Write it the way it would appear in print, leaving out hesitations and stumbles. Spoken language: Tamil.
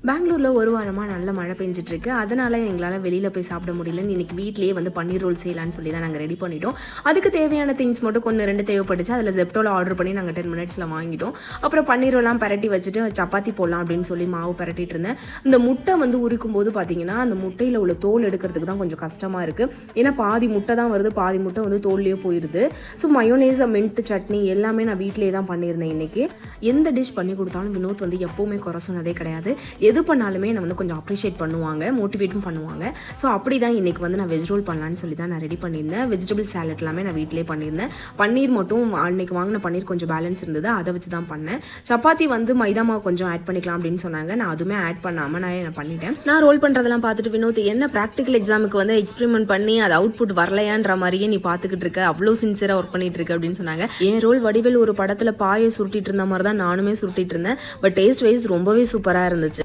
பெங்களூரில் ஒரு வாரமாக நல்ல மழை பெஞ்சிட்ருக்கு. அதனால் எங்களால் வெளியில் போய் சாப்பிட முடியலன்னு இன்றைக்கி வீட்லேயே வந்து பன்னீர் ரோல் செய்யலான்னு சொல்லி தான் நாங்கள் ரெடி பண்ணிட்டோம். அதுக்கு தேவையான திங்ஸ் மட்டும் கொஞ்சம் 2 தேவைப்பட்டுச்சு. அதில் ஜெப்டோவில் ஆர்டர் பண்ணி நாங்கள் 10 மினிட்ஸில் வாங்கிட்டோம். அப்புறம் பன்னீர் ரோலாம் பரட்டி வச்சுட்டு சப்பாத்தி போடலாம் அப்படின்னு சொல்லி மாவு பரட்டிட்டு இருந்தேன். இந்த முட்டை வந்து உரிக்கும் போது பார்த்தீங்கன்னா அந்த முட்டையில் உள்ள தோல் எடுக்கிறதுக்கு தான் கொஞ்சம் கஷ்டமாக இருக்குது. ஏன்னா பாதி முட்டை தான் வருது, பாதி முட்டை வந்து தோல்லையே போயிடுது. ஸோ மயோனேஸ், மின்ட் சட்னி எல்லாமே நான் வீட்டிலே தான் பண்ணியிருந்தேன். இன்றைக்கி எந்த டிஷ் பண்ணி கொடுத்தாலும் வினோத் வந்து எப்போவுமே குறை சொன்னதே கிடையாது. எது பண்ணாலுமே நான் வந்து கொஞ்சம் அப்ரிஷியேட் பண்ணுவாங்க, மோட்டிவேட்டும் பண்ணுவாங்க. ஸோ அப்படி தான் இன்றைக்கி வந்து நான் வெஜ் ரோல் பண்ணலான்னு சொல்லி தான் நான் ரெடி பண்ணியிருந்தேன். வெஜிடபிள் சாலட் எல்லாமே நான் வீட்டிலே பண்ணியிருந்தேன். பன்னீர் மட்டும் அன்றைக்கி வாங்கின பன்னீர் கொஞ்சம் பேலன்ஸ் இருந்தது, அதை வச்சு தான் பண்ணேன். சப்பாத்தி வந்து மைதா மாவு கொஞ்சம் ஆட் பண்ணிக்கலாம் அப்படின்னு சொன்னாங்க. நான் அதுவுமே ஆட் பண்ணாமல் நான் பண்ணிட்டேன். நான் ரோல் பண்ணுறதெல்லாம் பார்த்துட்டு வினோத் என்ன ப்ராக்டிக்கல் எக்ஸாமுக்கு வந்து எக்ஸ்பெரிமெண்ட் பண்ணி அது அவுட்புட் வரலையான்ற மாதிரியே நீ பார்த்துக்கிட்டு இருக்க, அவ்வளோ சின்சியராக ஒர்க் பண்ணிட்டு இருக்க அப்படின்னு சொன்னாங்க. என் ரோல் வடிவேல் ஒரு படத்தில் பாயை சுருட்டிட்டு இருந்த மாதிரி தான் நானுமே சுருட்டிட்டு இருந்தேன். பட் டேஸ்ட் வைஸ் ரொம்பவே சூப்பராக இருந்துச்சு.